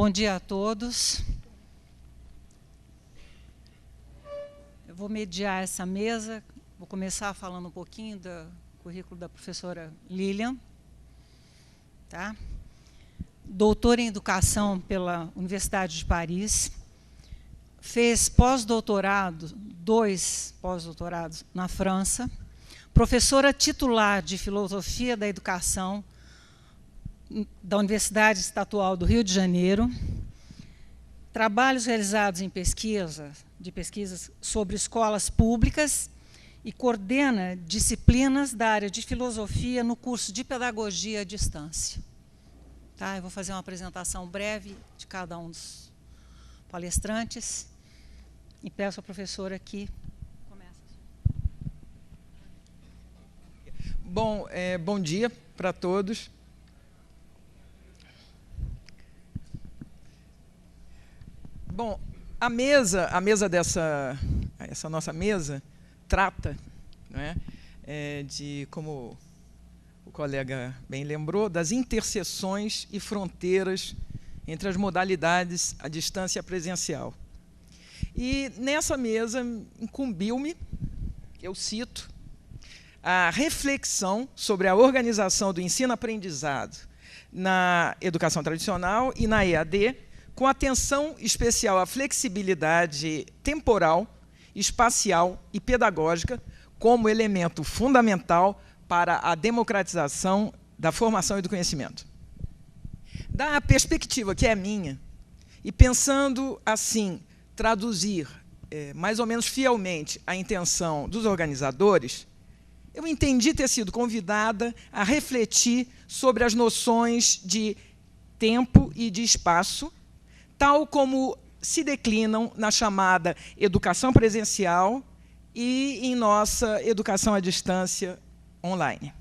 Bom dia a todos. Eu vou mediar essa mesa. Vou começar falando um pouquinho do currículo da professora Lilian. Tá? Doutora em Educação pela Universidade de Paris. Fez pós-doutorado, 2 pós-doutorados na França. Professora titular de Filosofia da Educação da Universidade Estadual do Rio de Janeiro. Trabalhos realizados em pesquisas sobre escolas públicas e coordena disciplinas da área de filosofia no curso de pedagogia à distância. Tá? Eu vou fazer uma apresentação breve de cada um dos palestrantes e peço à professora que comece. Bom dia para todos. Bom, a mesa essa nossa mesa trata, né, de, como o colega bem lembrou, das interseções e fronteiras entre as modalidades à distância e a presencial. E nessa mesa incumbiu-me, eu cito, a reflexão sobre a organização do ensino-aprendizado na educação tradicional e na EAD, com atenção especial à flexibilidade temporal, espacial e pedagógica como elemento fundamental para a democratização da formação e do conhecimento. Da perspectiva que é minha, e pensando assim, traduzir mais ou menos fielmente a intenção dos organizadores, eu entendi ter sido convidada a refletir sobre as noções de tempo e de espaço, tal como se declinam na chamada educação presencial e em nossa educação à distância online.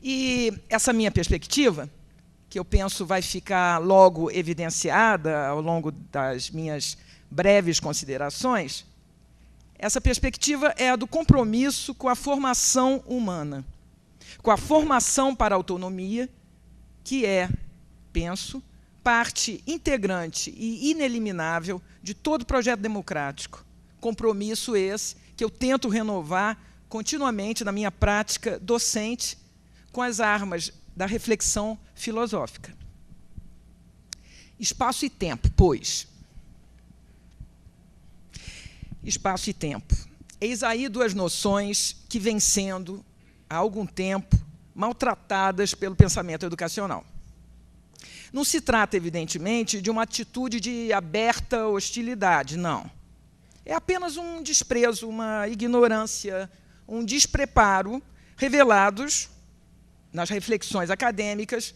E essa minha perspectiva, que eu penso vai ficar logo evidenciada ao longo das minhas breves considerações, essa perspectiva é a do compromisso com a formação humana, com a formação para a autonomia, que é, penso, parte integrante e ineliminável de todo projeto democrático. Compromisso esse que eu tento renovar continuamente na minha prática docente com as armas da reflexão filosófica. Espaço e tempo, pois. Espaço e tempo. Eis aí 2 noções que vêm sendo, há algum tempo, maltratadas pelo pensamento educacional. Não se trata, evidentemente, de uma atitude de aberta hostilidade, não. É apenas um desprezo, uma ignorância, um despreparo revelados nas reflexões acadêmicas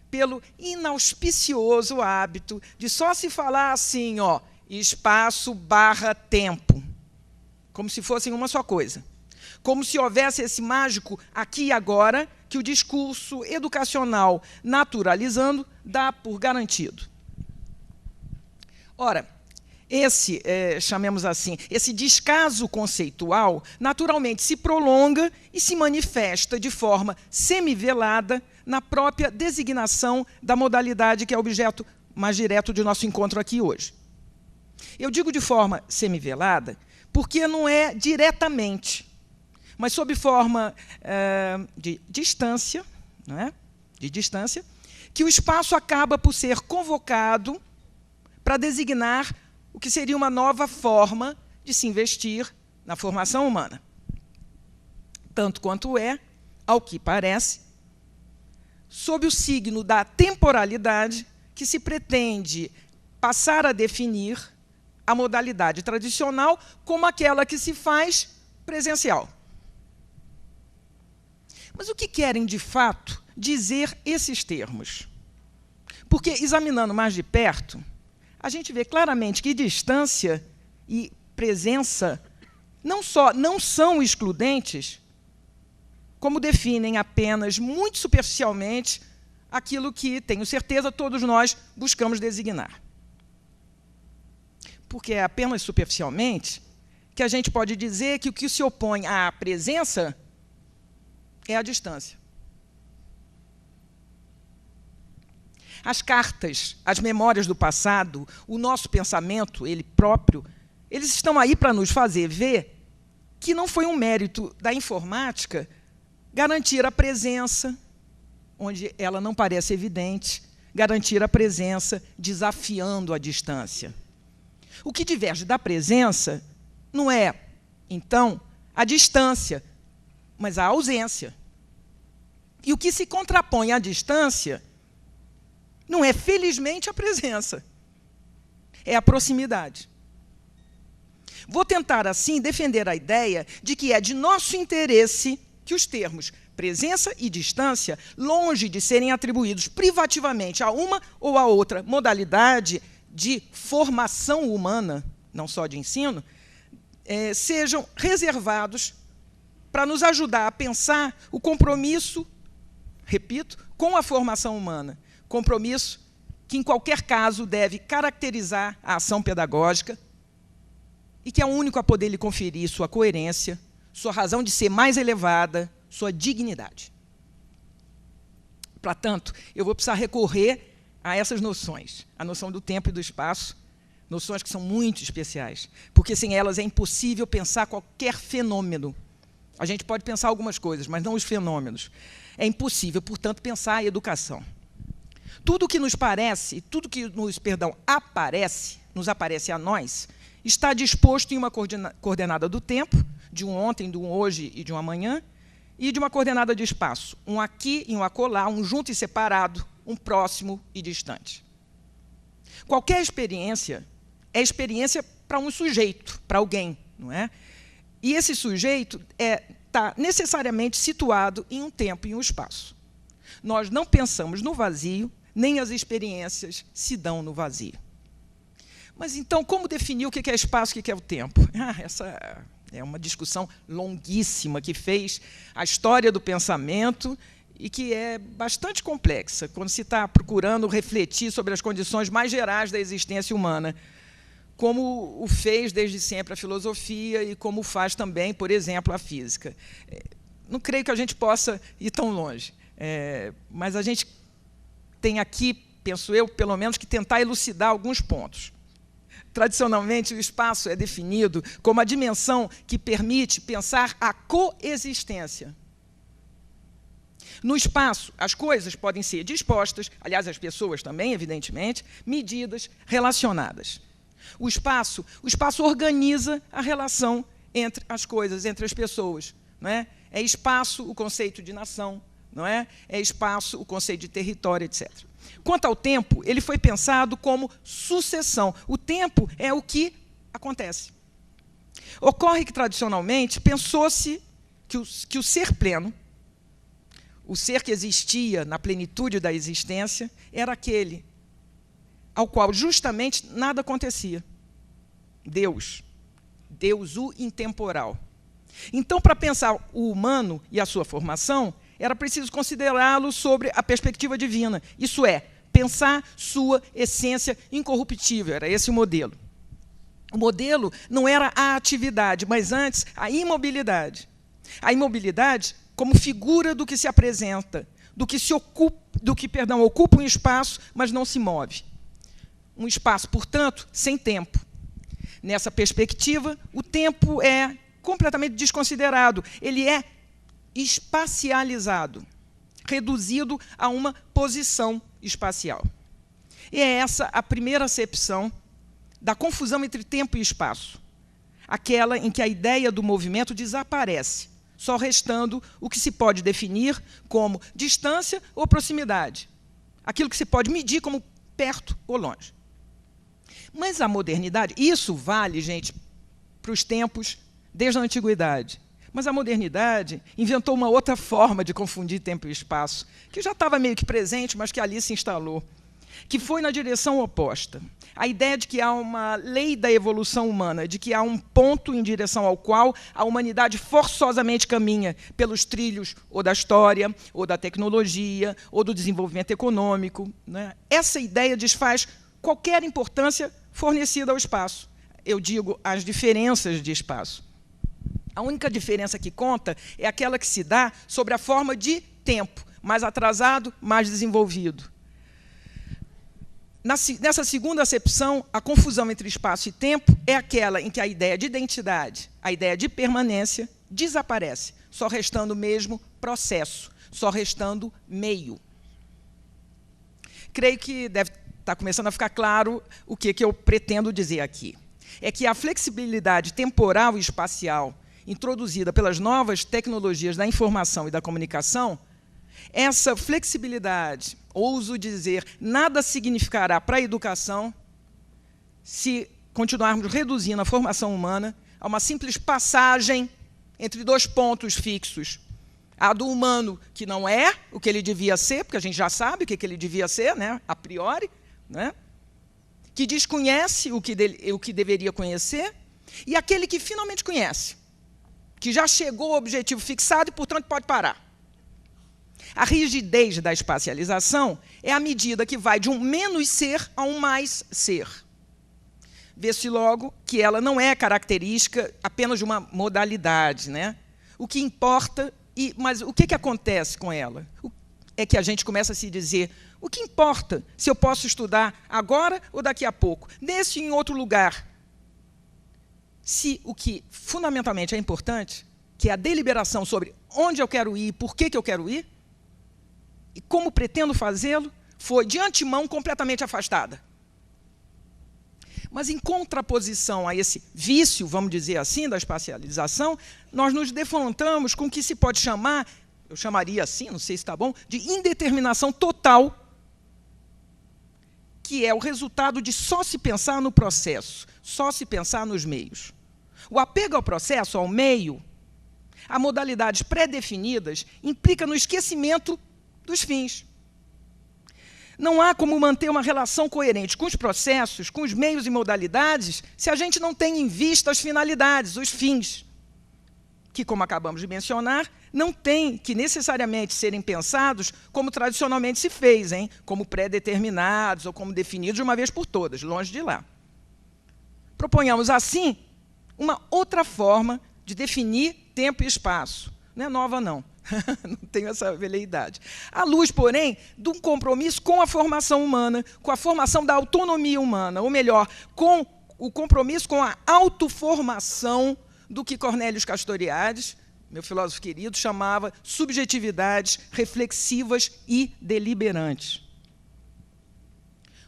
pelo inauspicioso hábito de só se falar assim, ó, espaço / tempo, como se fossem uma só coisa. Como se houvesse esse mágico aqui e agora que o discurso educacional naturalizando dá por garantido. Ora, chamemos assim, esse descaso conceitual naturalmente se prolonga e se manifesta de forma semivelada na própria designação da modalidade que é objeto mais direto de nosso encontro aqui hoje. Eu digo de forma semivelada porque não é diretamente, mas sob forma de distância, não é? De distância, que o espaço acaba por ser convocado para designar o que seria uma nova forma de se investir na formação humana. Tanto quanto é, ao que parece, sob o signo da temporalidade que se pretende passar a definir a modalidade tradicional como aquela que se faz presencial. Mas o que querem, de fato, dizer esses termos? Porque, examinando mais de perto, a gente vê claramente que distância e presença não só não são excludentes, como definem apenas, muito superficialmente, aquilo que, tenho certeza, todos nós buscamos designar. Porque é apenas superficialmente que a gente pode dizer que o que se opõe à presença é a distância. As cartas, as memórias do passado, o nosso pensamento, ele próprio, eles estão aí para nos fazer ver que não foi um mérito da informática garantir a presença, onde ela não parece evidente, garantir a presença desafiando a distância. O que diverge da presença não é, então, a distância, mas a ausência. E o que se contrapõe à distância não é, felizmente, a presença, é a proximidade. Vou tentar, assim, defender a ideia de que é de nosso interesse que os termos presença e distância, longe de serem atribuídos privativamente a uma ou a outra modalidade de formação humana, não só de ensino, sejam reservados para nos ajudar a pensar o compromisso, repito, com a formação humana. Compromisso que, em qualquer caso, deve caracterizar a ação pedagógica e que é o único a poder lhe conferir sua coerência, sua razão de ser mais elevada, sua dignidade. Portanto, eu vou precisar recorrer a essas noções, a noção do tempo e do espaço, noções que são muito especiais, porque sem elas é impossível pensar qualquer fenômeno. A gente pode pensar algumas coisas, mas não os fenômenos. É impossível, portanto, pensar a educação. Tudo que nos parece, tudo que nos aparece a nós, está disposto em uma coordenada do tempo, de um ontem, de um hoje e de um amanhã, e de uma coordenada de espaço, um aqui e um acolá, um junto e separado, um próximo e distante. Qualquer experiência é experiência para um sujeito, para alguém, não é? E esse sujeito está necessariamente situado em um tempo e um espaço. Nós não pensamos no vazio, nem as experiências se dão no vazio. Mas, então, como definir o que é espaço e o que é o tempo? Essa é uma discussão longuíssima que fez a história do pensamento e que é bastante complexa, quando se está procurando refletir sobre as condições mais gerais da existência humana, como o fez desde sempre a filosofia e como faz também, por exemplo, a física. Não creio que a gente possa ir tão longe, mas a gente tem aqui, penso eu, pelo menos, que tentar elucidar alguns pontos. Tradicionalmente, o espaço é definido como a dimensão que permite pensar a coexistência. No espaço, as coisas podem ser dispostas, aliás, as pessoas também, evidentemente, medidas, relacionadas. O espaço organiza a relação entre as coisas, entre as pessoas. Não é? É espaço o conceito de nação, não é? É espaço o conceito de território, etc. Quanto ao tempo, ele foi pensado como sucessão. O tempo é o que acontece. Ocorre que, tradicionalmente, pensou-se que o ser pleno, o ser que existia na plenitude da existência, era aquele ao qual, justamente, nada acontecia. Deus. Deus, o intemporal. Então, para pensar o humano e a sua formação, era preciso considerá-lo sobre a perspectiva divina. Isso é, pensar sua essência incorruptível. Era esse o modelo. O modelo não era a atividade, mas antes a imobilidade. A imobilidade como figura do que se apresenta, ocupa um espaço, mas não se move. Um espaço, portanto, sem tempo. Nessa perspectiva, o tempo é completamente desconsiderado. Ele é espacializado, reduzido a uma posição espacial. E é essa a primeira acepção da confusão entre tempo e espaço, aquela em que a ideia do movimento desaparece, só restando o que se pode definir como distância ou proximidade, aquilo que se pode medir como perto ou longe. Mas a modernidade, isso vale, gente, para os tempos desde a antiguidade. Mas a modernidade inventou uma outra forma de confundir tempo e espaço, que já estava meio que presente, mas que ali se instalou, que foi na direção oposta. A ideia de que há uma lei da evolução humana, de que há um ponto em direção ao qual a humanidade forçosamente caminha pelos trilhos ou da história, ou da tecnologia, ou do desenvolvimento econômico, né? Essa ideia desfaz qualquer importância fornecida ao espaço. Eu digo, as diferenças de espaço. A única diferença que conta é aquela que se dá sobre a forma de tempo, mais atrasado, mais desenvolvido. Nessa segunda acepção, a confusão entre espaço e tempo é aquela em que a ideia de identidade, a ideia de permanência, desaparece, só restando mesmo processo, só restando meio. Creio que deve estar começando a ficar claro o que eu pretendo dizer aqui. É que a flexibilidade temporal e espacial introduzida pelas novas tecnologias da informação e da comunicação, essa flexibilidade, ouso dizer, nada significará para a educação se continuarmos reduzindo a formação humana a uma simples passagem entre dois pontos fixos. A do humano, que não é o que ele devia ser, porque a gente já sabe o que ele devia ser, né, a priori, né, que desconhece o que deveria conhecer, e aquele que finalmente conhece, que já chegou ao objetivo fixado e, portanto, pode parar. A rigidez da espacialização é a medida que vai de um menos ser a um mais ser. Vê-se logo que ela não é característica apenas de uma modalidade, né? O que importa, mas o que acontece com ela? É que a gente começa a se dizer, o que importa se eu posso estudar agora ou daqui a pouco, nesse ou em outro lugar? Se o que fundamentalmente é importante, que é a deliberação sobre onde eu quero ir, por que eu quero ir, e como pretendo fazê-lo, foi, de antemão, completamente afastada. Mas, em contraposição a esse vício, vamos dizer assim, da espacialização, nós nos defrontamos com o que se pode chamar, eu chamaria assim, não sei se está bom, de indeterminação total, que é o resultado de só se pensar no processo, só se pensar nos meios. O apego ao processo, ao meio, a modalidades pré-definidas, implica no esquecimento dos fins. Não há como manter uma relação coerente com os processos, com os meios e modalidades, se a gente não tem em vista as finalidades, os fins, que, como acabamos de mencionar, não têm que necessariamente serem pensados como tradicionalmente se fez, como pré-determinados ou como definidos de uma vez por todas, longe de lá. Proponhamos, assim, uma outra forma de definir tempo e espaço. Não é nova, não. Não tenho essa veleidade. À luz, porém, de um compromisso com a formação humana, com a formação da autonomia humana, ou melhor, com o compromisso com a autoformação do que Cornelius Castoriadis, meu filósofo querido, chamava subjetividades reflexivas e deliberantes.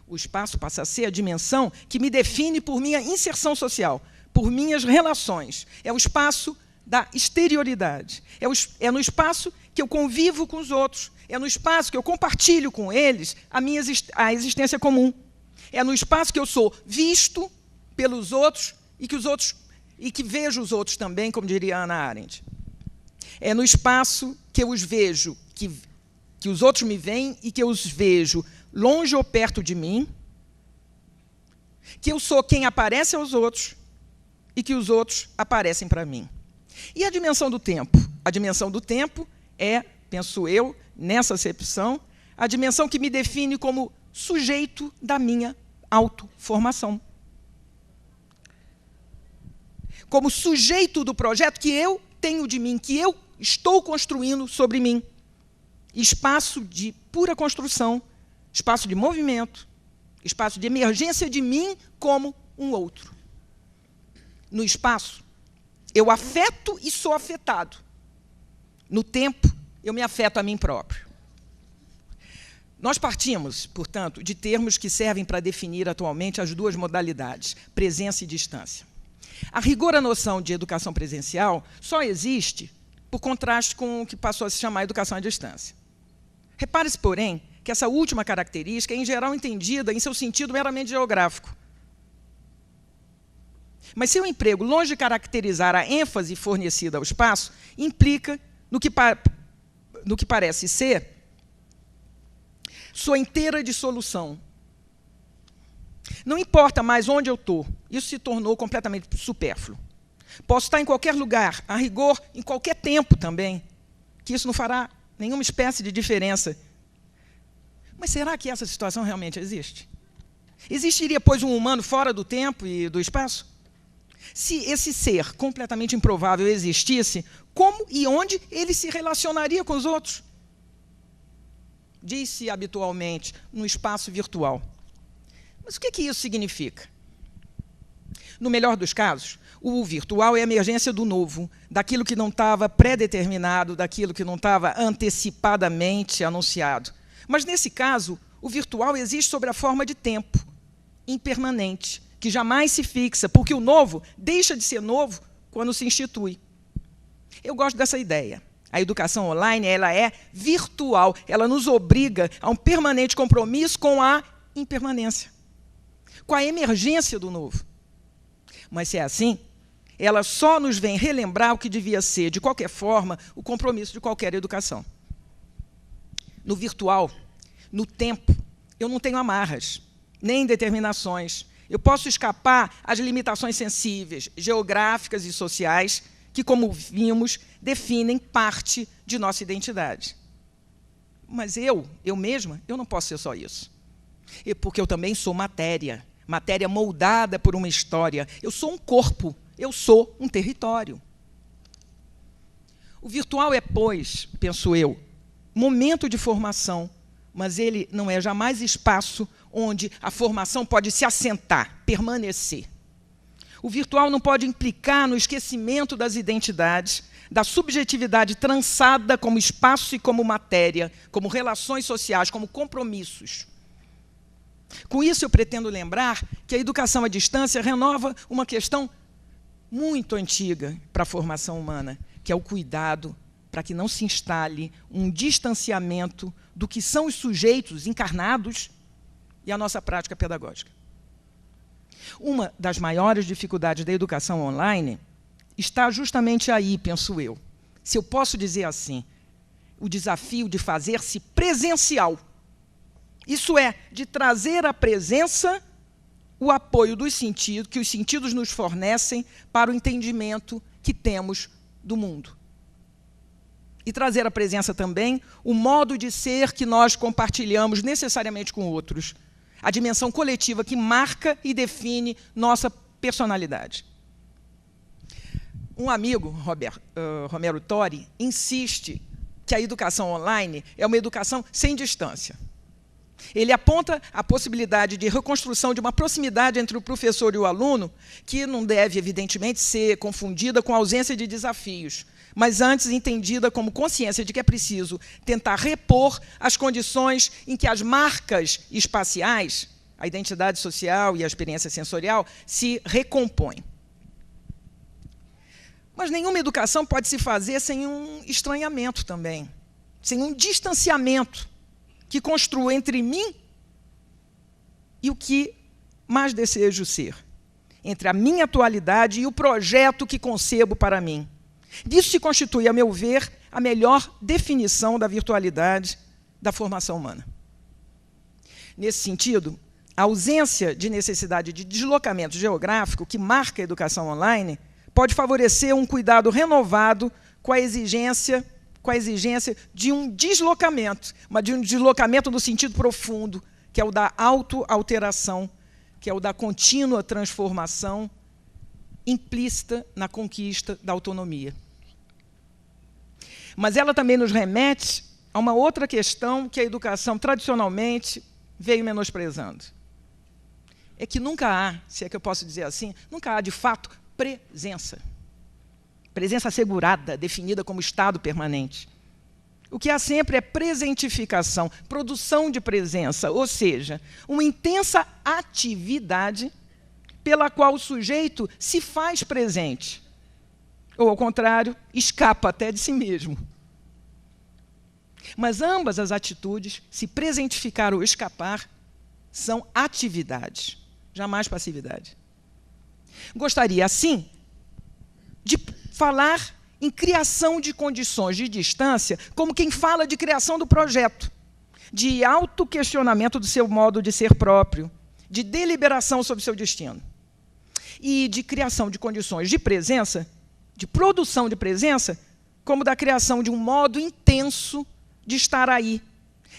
O espaço passa a ser a dimensão que me define por minha inserção social, por minhas relações. É o espaço da exterioridade. É no espaço que eu convivo com os outros. É no espaço que eu compartilho com eles a existência comum. É no espaço que eu sou visto pelos outros e que vejo os outros também, como diria Hannah Arendt. É no espaço que eu os vejo, que os outros me veem e que eu os vejo longe ou perto de mim, que eu sou quem aparece aos outros e que os outros aparecem para mim. E a dimensão do tempo? A dimensão do tempo é, penso eu, nessa acepção, a dimensão que me define como sujeito da minha autoformação. Como sujeito do projeto que eu tenho de mim, que eu estou construindo sobre mim. Espaço de pura construção, espaço de movimento, espaço de emergência de mim como um outro. No espaço, eu afeto e sou afetado. No tempo, eu me afeto a mim próprio. Nós partimos, portanto, de termos que servem para definir atualmente as duas modalidades, presença e distância. A rigor, a noção de educação presencial só existe por contraste com o que passou a se chamar educação à distância. Repare-se, porém, que essa última característica é, em geral, entendida em seu sentido meramente geográfico. Mas seu emprego, longe de caracterizar a ênfase fornecida ao espaço, implica, no que parece ser, sua inteira dissolução. Não importa mais onde eu estou, isso se tornou completamente supérfluo. Posso estar em qualquer lugar, a rigor, em qualquer tempo também, que isso não fará nenhuma espécie de diferença. Mas será que essa situação realmente existe? Existiria, pois, um humano fora do tempo e do espaço? Se esse ser completamente improvável existisse, como e onde ele se relacionaria com os outros? Diz-se habitualmente no espaço virtual. Mas o que isso significa? No melhor dos casos, o virtual é a emergência do novo, daquilo que não estava pré-determinado, daquilo que não estava antecipadamente anunciado. Mas, nesse caso, o virtual existe sob a forma de tempo, impermanente, que jamais se fixa, porque o novo deixa de ser novo quando se institui. Eu gosto dessa ideia. A educação online, ela é virtual, ela nos obriga a um permanente compromisso com a impermanência, com a emergência do novo. Mas, se é assim, ela só nos vem relembrar o que devia ser, de qualquer forma, o compromisso de qualquer educação. No virtual, no tempo, eu não tenho amarras, nem determinações. Eu posso escapar às limitações sensíveis, geográficas e sociais, que, como vimos, definem parte de nossa identidade. Mas eu mesma, eu não posso ser só isso. Porque eu também sou matéria moldada por uma história. Eu sou um corpo, eu sou um território. O virtual é, pois, penso eu, momento de formação, mas ele não é jamais espaço onde a formação pode se assentar, permanecer. O virtual não pode implicar no esquecimento das identidades, da subjetividade trançada como espaço e como matéria, como relações sociais, como compromissos. Com isso, eu pretendo lembrar que a educação à distância renova uma questão muito antiga para a formação humana, que é o cuidado para que não se instale um distanciamento do que são os sujeitos encarnados e a nossa prática pedagógica. Uma das maiores dificuldades da educação online está justamente aí, penso eu. Se eu posso dizer assim, o desafio de fazer-se presencial. Isso é, de trazer à presença o apoio dos sentidos, que os sentidos nos fornecem para o entendimento que temos do mundo. E trazer à presença também o modo de ser que nós compartilhamos necessariamente com outros, a dimensão coletiva que marca e define nossa personalidade. Um amigo, Romero Tori, insiste que a educação online é uma educação sem distância. Ele aponta a possibilidade de reconstrução de uma proximidade entre o professor e o aluno, que não deve, evidentemente, ser confundida com a ausência de desafios, mas antes entendida como consciência de que é preciso tentar repor as condições em que as marcas espaciais, a identidade social e a experiência sensorial, se recompõem. Mas nenhuma educação pode se fazer sem um estranhamento também, sem um distanciamento que construa entre mim e o que mais desejo ser, entre a minha atualidade e o projeto que concebo para mim. Disso se constitui, a meu ver, a melhor definição da virtualidade da formação humana. Nesse sentido, a ausência de necessidade de deslocamento geográfico que marca a educação online pode favorecer um cuidado renovado com a exigência de um deslocamento, mas de um deslocamento no sentido profundo, que é o da autoalteração, que é o da contínua transformação implícita na conquista da autonomia. Mas ela também nos remete a uma outra questão que a educação, tradicionalmente, veio menosprezando. É que nunca há, se é que eu posso dizer assim, nunca há, de fato, presença. Presença assegurada, definida como estado permanente. O que há sempre é presentificação, produção de presença, ou seja, uma intensa atividade pela qual o sujeito se faz presente. Ou, ao contrário, escapa até de si mesmo. Mas ambas as atitudes, se presentificar ou escapar, são atividades, jamais passividade. Gostaria, assim, de falar em criação de condições de distância, como quem fala de criação do projeto, de autoquestionamento do seu modo de ser próprio, de deliberação sobre seu destino, e de criação de condições de presença, de produção de presença, como da criação de um modo intenso de estar aí,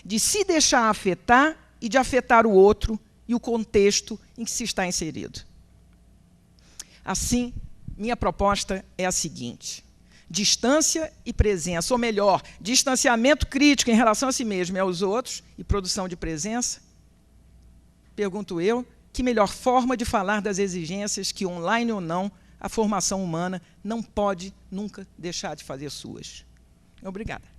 de se deixar afetar e de afetar o outro e o contexto em que se está inserido. Assim, minha proposta é a seguinte: distância e presença, ou melhor, distanciamento crítico em relação a si mesmo e aos outros, e produção de presença, pergunto eu, que melhor forma de falar das exigências que, online ou não, a formação humana não pode nunca deixar de fazer suas. Obrigada.